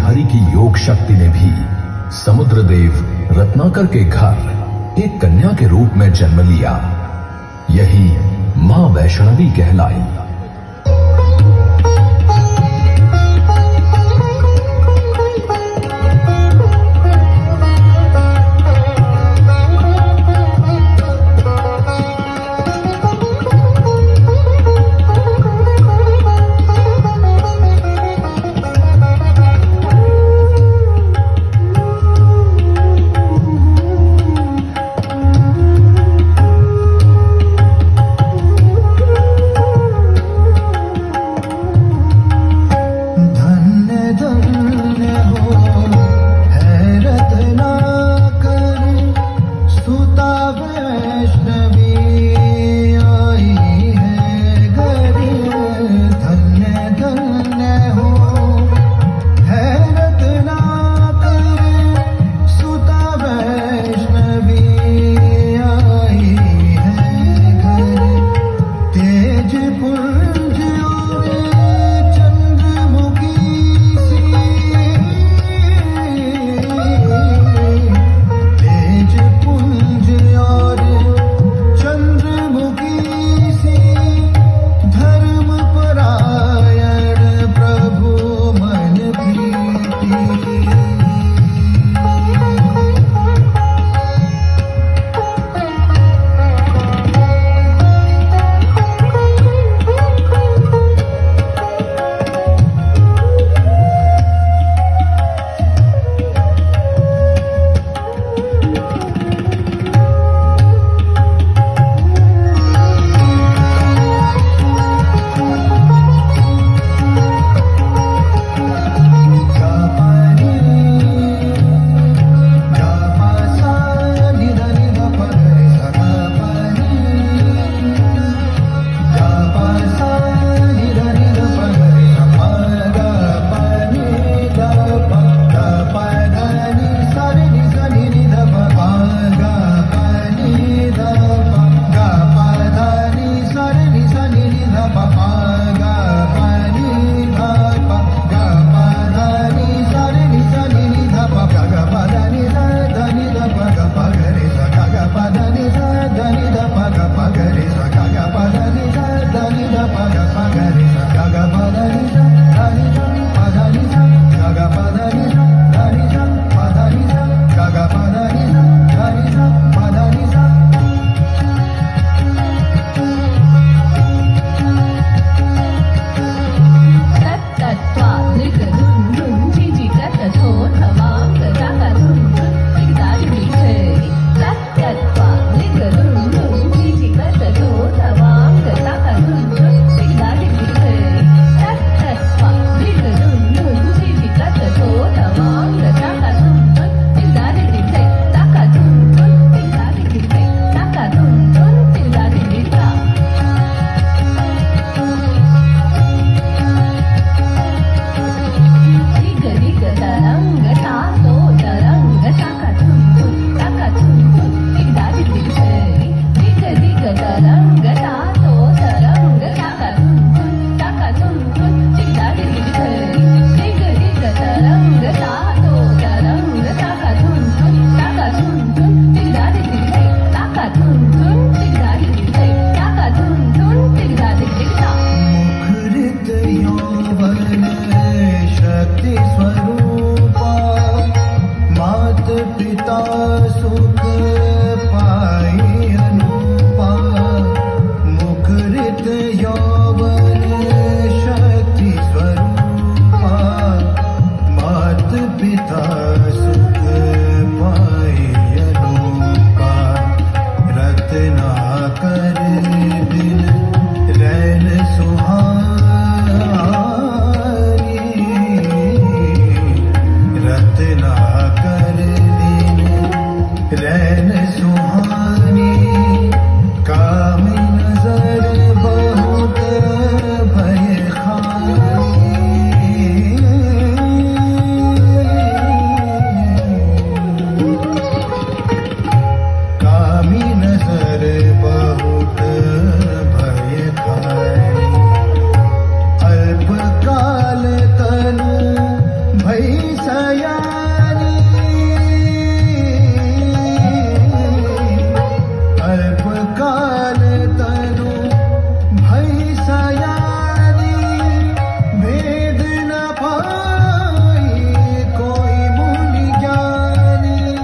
गिरधारी की योग शक्ति ने भी समुद्रदेव रत्नाकर के घर एक कन्या के रूप में जन्म लिया। यही मां वैष्णवी कहलाई। सयानी अल्पकाल तनु भई सयानी भेद न पाई कोई मुनि ज्ञानी।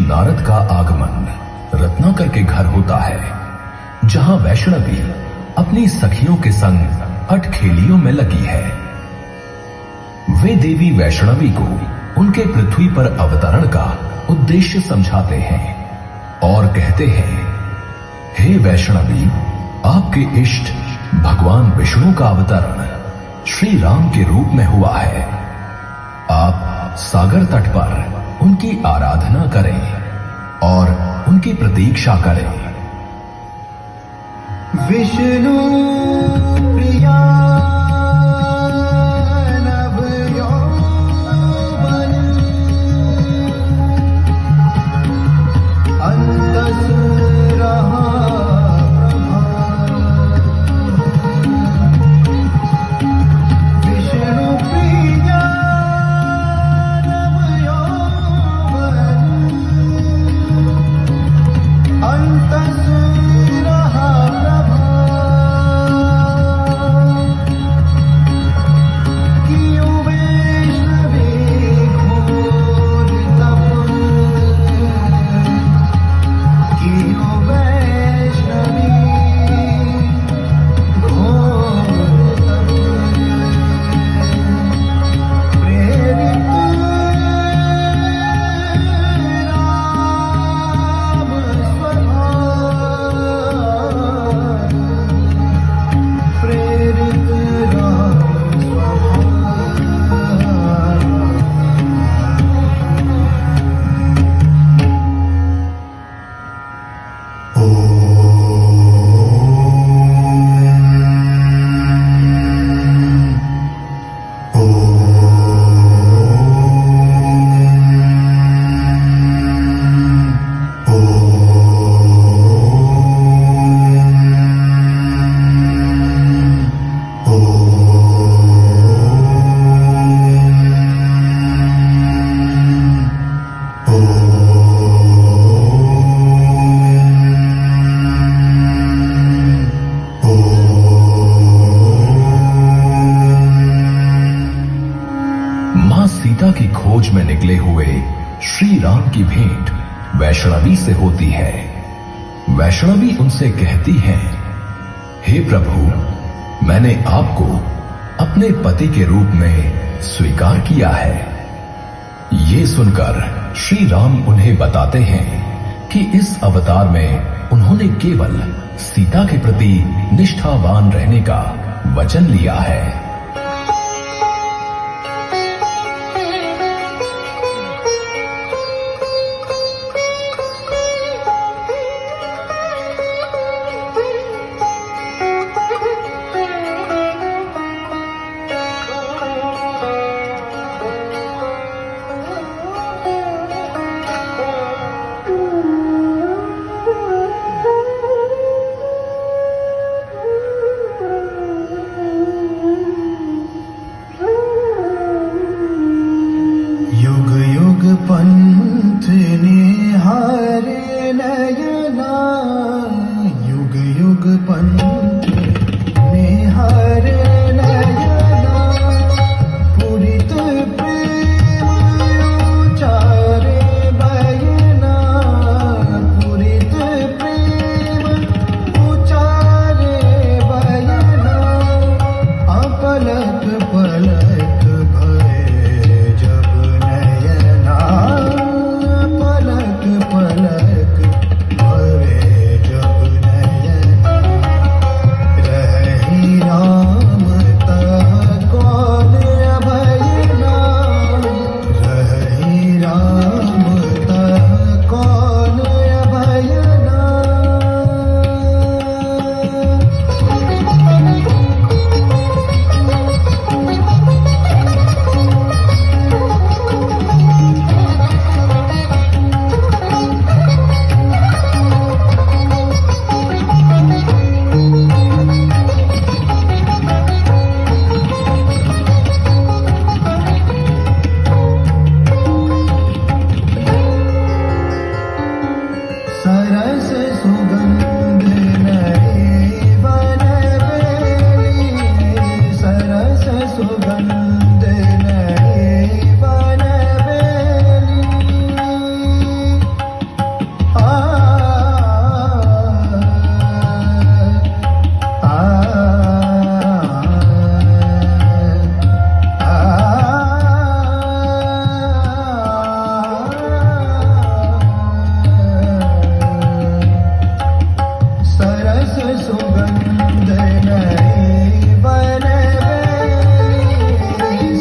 नारद का आगमन रत्नाकर के घर होता है, जहां वैष्णवी अपनी सखियों के संग अटखेलियों में लगी है। वे देवी वैष्णवी को उनके पृथ्वी पर अवतरण का उद्देश्य समझाते हैं और कहते हैं, हे वैष्णवी, आपके इष्ट भगवान विष्णु का अवतरण श्री राम के रूप में हुआ है। आप सागर तट पर उनकी आराधना करें और उनकी प्रतीक्षा करें। विष्णु प्रिया नवनीता सीता की खोज में निकले हुए श्री राम की भेंट वैष्णवी से होती है। वैष्णवी उनसे कहती है, हे प्रभु, मैंने आपको अपने पति के रूप में स्वीकार किया है। ये सुनकर श्री राम उन्हें बताते हैं कि इस अवतार में उन्होंने केवल सीता के प्रति निष्ठावान रहने का वचन लिया है। पंथ निहारे नयना, युग युग पंथ निहारे नयना, पुरित प्रेम उचारे बयना, पुरित प्रेम उचारे बयना, अपलक पलक भय जब नयना, पलक पलक भरे जब नयना, रही राम तह कौन अभयना, रही राम तह कौन अभयना। सरस सुगंध नए वन बेली, सरस सुगंध नए वन बेली, आ सरस सुगंध नए वन बेली,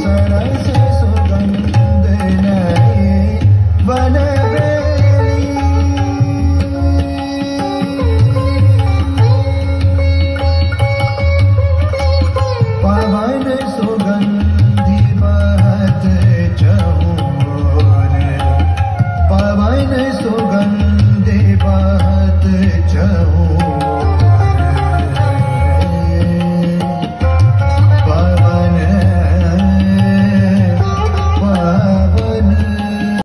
सरस सुगंध नए वन बेली, पवन सुगंधि बहत चहुर, पवन सुगंधि बहत चहुर,